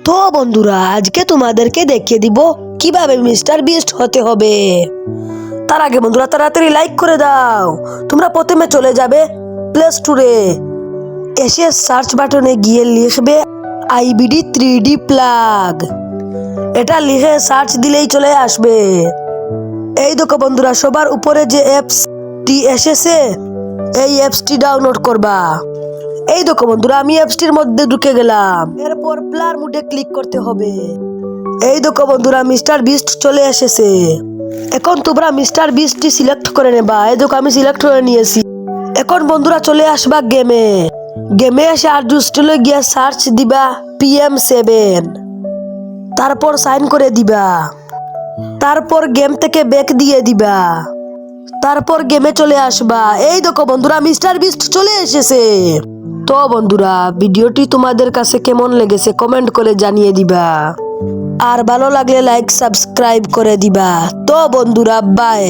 তো বন্ধুরা আজকে তোমাদেরকে দেখিয়ে দিব কিভাবে মিস্টার বিস্ট হতে হবে। তার আগে বন্ধুরা তাড়াতাড়ি লাইক করে দাও। তোমরা প্রথমে চলে যাবে প্লে স্টোরে, এসে সার্চ বাটনে গিয়ে লিখবে আইবিডি 3D প্লাগ। এটা লিখে সার্চ দিলেই চলে আসবে। এই দেখো বন্ধুরা সবার উপরে যে অ্যাপসটি এসেছে, এই অ্যাপসটি ডাউনলোড করবা। এই দেখো বন্ধুরা আমি অ্যাপসটির মধ্যে ঢুকে গেলাম। এরপর প্লার মোডে ক্লিক করতে হবে। এই দেখো বন্ধুরা মিস্টার বিস্ট চলে এসেছে। এখন তোমরা মিস্টার বিস্টটি সিলেক্ট করে নেবা। এই দেখো আমি সিলেক্ট করে নিয়েছি। এখন বন্ধুরা চলে আসবা গেমে। গেমে এসে আর জুস্টলে গিয়ে সার্চ দিবা PM7, তারপর সাইন করে দিবা। তারপর গেম থেকে ব্যাক দিয়ে দিবা। তারপর গেমে চলে আসবা। এই দেখো বন্ধুরা মিস্টার বিস্ট চলে এসেছে। তো বন্ধুরা ভিডিওটি তোমাদের কাছে কেমন লেগেছে কমেন্ট করে জানিয়ে দিবা, আর ভালো লাগলে লাইক সাবস্ক্রাইব করে দিবা। তো বন্ধুরা বাই।